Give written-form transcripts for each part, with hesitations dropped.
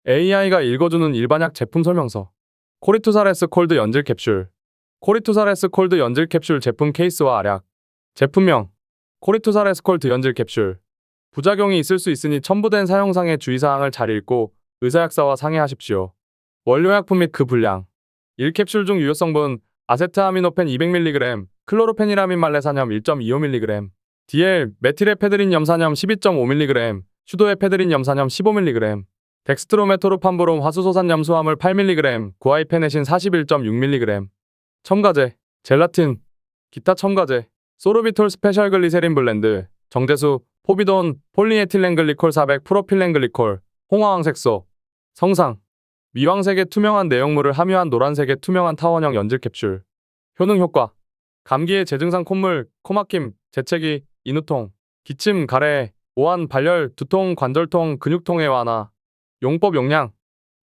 AI가 읽어주는 일반약 제품 설명서. 코리투사레스 콜드 연질 캡슐. 코리투사레스 콜드 연질 캡슐 제품 케이스와 알약. 제품명. 코리투사레스 콜드 연질 캡슐. 부작용이 있을 수 있으니 첨부된 사용상의 주의사항을 잘 읽고 의사약사와 상의하십시오. 원료약품 및 그 분량. 1캡슐 중 유효성분 아세트아미노펜 200mg, 클로로페니라민 말레사염 1.25mg, DL 메틸에페드린 염산염 12.5mg, 슈도에페드린 염산염 15mg, 덱스트로메토르팜브롬 화수소산 염수화물 8mg, 구아이페네신 41.6mg, 첨가제, 젤라틴, 기타 첨가제, 소르비톨 스페셜 글리세린 블렌드, 정제수, 포비돈, 폴리에틸렌글리콜 400 프로필렌글리콜, 홍화황색소, 성상, 미황색의 투명한 내용물을 함유한 노란색의 투명한 타원형 연질 캡슐. 효능 효과. 감기의 재증상 콧물, 코막힘, 재채기, 인후통, 기침, 가래, 오한, 발열, 두통, 관절통, 근육통의 완화. 용법 용량.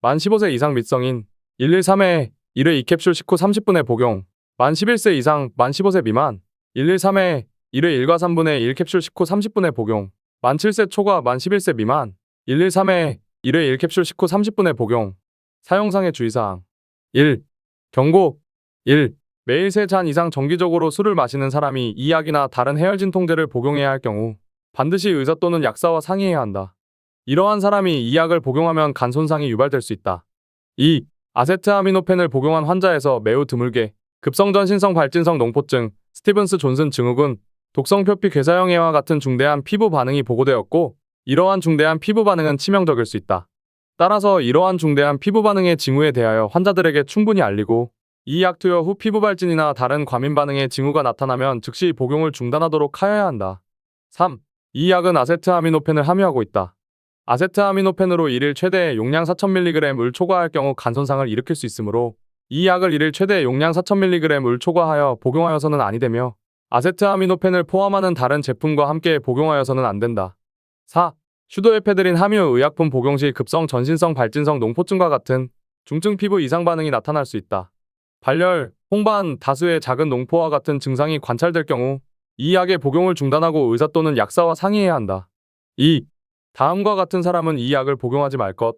만 15세 이상 및 성인 113회 1회 2캡슐 식후 30분에 복용. 만 11세 이상 만 15세 미만 113회 1회 1과 3분의 1캡슐 식후 30분에 복용. 만 7세 초과 만 11세 미만 113회 1회 1캡슐 식후 30분에 복용. 사용상의 주의사항. 1. 경고. 1. 매일 3잔 이상 정기적으로 술을 마시는 사람이 이 약이나 다른 해열진 통제를 복용해야 할 경우 반드시 의사 또는 약사와 상의해야 한다. 이러한 사람이 이 약을 복용하면 간 손상이 유발될 수 있다. 2. 아세트아미노펜을 복용한 환자에서 매우 드물게 급성전신성 발진성 농포증, 스티븐스 존슨 증후군, 독성표피 괴사형해와 같은 중대한 피부 반응이 보고되었고 이러한 중대한 피부 반응은 치명적일 수 있다. 따라서 이러한 중대한 피부 반응의 징후에 대하여 환자들에게 충분히 알리고 이 약 투여 후 피부 발진이나 다른 과민 반응의 징후가 나타나면 즉시 복용을 중단하도록 하여야 한다. 3. 이 약은 아세트아미노펜을 함유하고 있다. 아세트아미노펜으로 1일 최대 용량 4000mg을 초과할 경우 간 손상을 일으킬 수 있으므로 이 약을 1일 최대 용량 4000mg을 초과하여 복용하여서는 아니 되며 아세트아미노펜을 포함하는 다른 제품과 함께 복용하여서는 안 된다. 4. 슈도에페드린 함유 의약품 복용 시 급성 전신성 발진성 농포증과 같은 중증 피부 이상 반응이 나타날 수 있다. 발열, 홍반, 다수의 작은 농포와 같은 증상이 관찰될 경우 이 약의 복용을 중단하고 의사 또는 약사와 상의해야 한다. 2. 다음과 같은 사람은 이 약을 복용하지 말 것.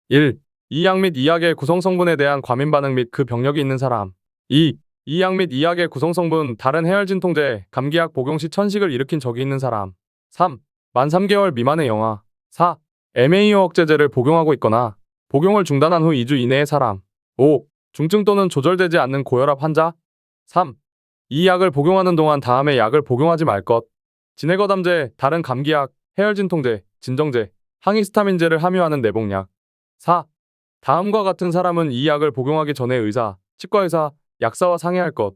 1. 이 약 및 이 약의 구성성분에 대한 과민 반응 및 그 병력이 있는 사람. 2. 이 약 및 이 약의 구성성분, 다른 해열진 통제, 감기약 복용 시 천식을 일으킨 적이 있는 사람. 3. 만 3개월 미만의 영아. 4. MAO 억제제를 복용하고 있거나 복용을 중단한 후 2주 이내의 사람. 5. 중증 또는 조절되지 않는 고혈압 환자. 3. 이 약을 복용하는 동안 다음에 약을 복용하지 말 것. 진해거담제, 다른 감기약, 해열진 통제, 진정제, 항히스타민제를 함유하는 내복약. 4. 다음과 같은 사람은 이 약을 복용하기 전에 의사, 치과의사, 약사와 상의할 것.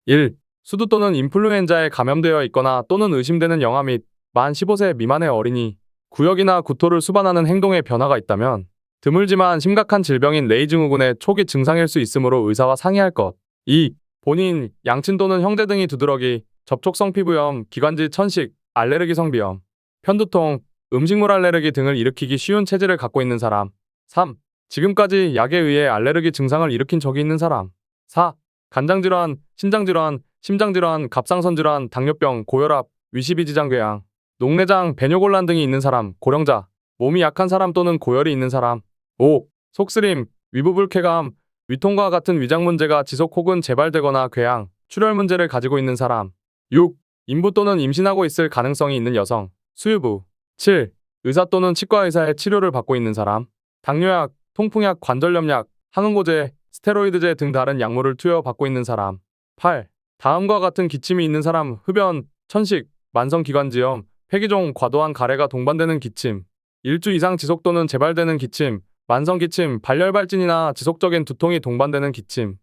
1. 수두 또는 인플루엔자에 감염되어 있거나 또는 의심되는 영아 및 만 15세 미만의 어린이, 구역이나 구토를 수반하는 행동에 변화가 있다면 드물지만 심각한 질병인 레이 증후군의 초기 증상일 수 있으므로 의사와 상의할 것. 2. 본인, 양친 또는 형제 등이 두드러기, 접촉성 피부염, 기관지 천식, 알레르기 성비염, 편두통, 음식물 알레르기 등을 일으키기 쉬운 체질을 갖고 있는 사람. 3. 지금까지 약에 의해 알레르기 증상을 일으킨 적이 있는 사람. 4. 간장질환, 신장질환, 심장질환, 갑상선질환, 당뇨병, 고혈압, 위시비지장궤양, 녹내장, 배뇨곤란 등이 있는 사람, 고령자, 몸이 약한 사람 또는 고열이 있는 사람. 5. 속쓰림, 위부불쾌감, 위통과 같은 위장 문제가 지속 혹은 재발되거나 궤양, 출혈 문제를 가지고 있는 사람. 6. 임부 또는 임신하고 있을 가능성이 있는 여성, 수유부. 7. 의사 또는 치과의사의 치료를 받고 있는 사람. 당뇨약, 통풍약, 관절염약, 항응고제, 스테로이드제 등 다른 약물을 투여받고 있는 사람. 8. 다음과 같은 기침이 있는 사람, 흡연, 천식, 만성기관지염, 폐기종, 과도한 가래가 동반되는 기침, 1주 이상 지속 또는 재발되는 기침, 만성기침, 발열발진이나 지속적인 두통이 동반되는 기침.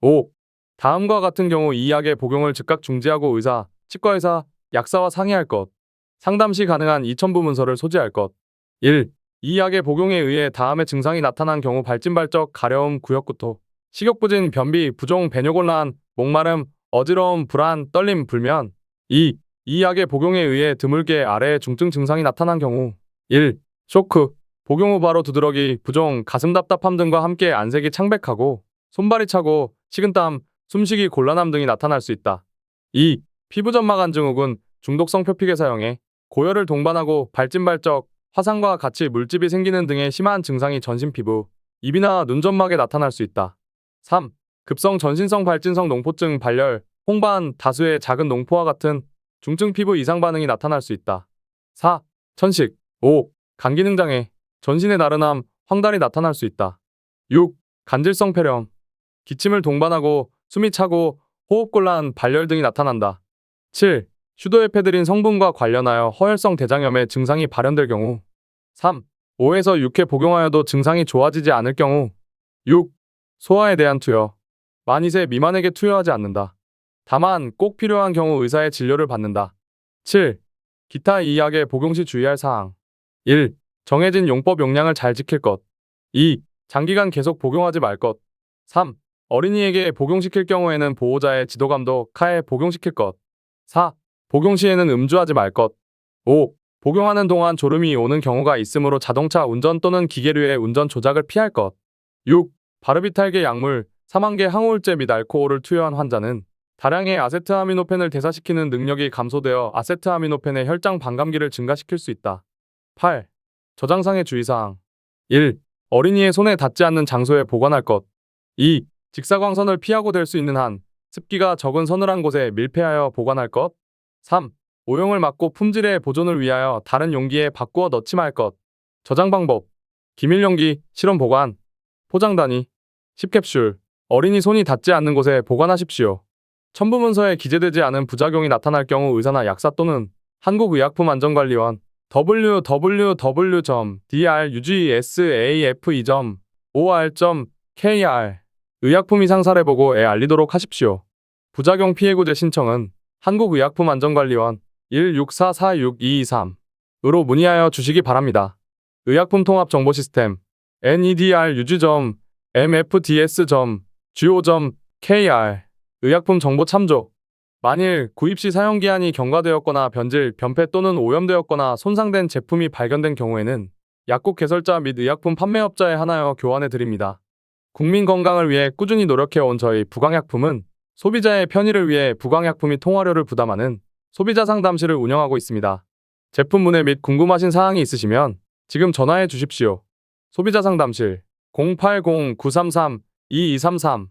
5. 다음과 같은 경우 이 약의 복용을 즉각 중지하고 의사, 치과의사, 약사와 상의할 것. 상담 시 가능한 이첨부 문서를 소지할 것. 1. 이 약의 복용에 의해 다음의 증상이 나타난 경우 발진발적, 가려움, 구역구토, 식욕부진, 변비, 부종, 배뇨곤란, 목마름, 어지러움, 불안, 떨림, 불면. 2. 이 약의 복용에 의해 드물게 아래의 중증 증상이 나타난 경우 1. 쇼크, 복용 후 바로 두드러기, 부종, 가슴 답답함 등과 함께 안색이 창백하고 손발이 차고 식은땀, 숨쉬기 곤란함 등이 나타날 수 있다. 2. 피부점막안 증후군, 중독성 표피괴사형에 고열을 동반하고 발진발적, 화상과 같이 물집이 생기는 등의 심한 증상이 전신 피부, 입이나 눈점막에 나타날 수 있다. 3. 급성 전신성 발진성 농포증 발열, 홍반, 다수의 작은 농포와 같은 중증 피부 이상 반응이 나타날 수 있다. 4. 천식. 5. 간 기능 장애, 전신의 나른함, 황달이 나타날 수 있다. 6. 간질성 폐렴, 기침을 동반하고 숨이 차고 호흡곤란, 발열 등이 나타난다. 7. 슈도에페드린 성분과 관련하여 허혈성 대장염의 증상이 발현될 경우. 3. 5에서 6회 복용하여도 증상이 좋아지지 않을 경우. 6. 소아에 대한 투여, 만 2세 미만에게 투여하지 않는다. 다만 꼭 필요한 경우 의사의 진료를 받는다. 7. 기타 이 약의 복용 시 주의할 사항. 1. 정해진 용법 용량을 잘 지킬 것. 2. 장기간 계속 복용하지 말 것. 3. 어린이에게 복용시킬 경우에는 보호자의 지도 감독하에 복용시킬 것. 4. 복용 시에는 음주하지 말 것. 5. 복용하는 동안 졸음이 오는 경우가 있으므로 자동차 운전 또는 기계류의 운전 조작을 피할 것. 6. 바르비탈계 약물, 사망계 항우울제 및 알코올을 투여한 환자는 다량의 아세트아미노펜을 대사시키는 능력이 감소되어 아세트아미노펜의 혈장 반감기를 증가시킬 수 있다. 8. 저장상의 주의사항. 1. 어린이의 손에 닿지 않는 장소에 보관할 것. 2. 직사광선을 피하고 될 수 있는 한 습기가 적은 서늘한 곳에 밀폐하여 보관할 것. 3. 오용을 막고 품질의 보존을 위하여 다른 용기에 바꾸어 넣지 말 것. 저장 방법. 기밀용기, 실온 보관. 포장 단위. 10캡슐. 어린이 손이 닿지 않는 곳에 보관하십시오. 첨부문서에 기재되지 않은 부작용이 나타날 경우 의사나 약사 또는 한국의약품안전관리원 www.drugsafe.or 의약품 이상 사례 보고에 알리도록 하십시오. 부작용 피해구제 신청은 한국의약품안전관리원 164462223으로 문의하여 주시기 바랍니다. 의약품 통합 정보 시스템 nedrug.mfds.go.kr 의약품 정보 참조. 만일 구입 시 사용기한이 경과되었거나 변질, 변폐 또는 오염되었거나 손상된 제품이 발견된 경우에는 약국 개설자 및 의약품 판매업자에 하나여 교환해 드립니다. 국민 건강을 위해 꾸준히 노력해온 저희 부강약품은 소비자의 편의를 위해 부강약품이 통화료를 부담하는 소비자 상담실을 운영하고 있습니다. 제품 문의 및 궁금하신 사항이 있으시면 지금 전화해 주십시오. 소비자 상담실 080-933-2233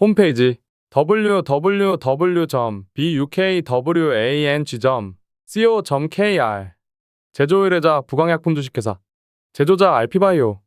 홈페이지 www.bukwang.co.kr 제조 의뢰자 부강약품 주식회사 제조자 알피바이오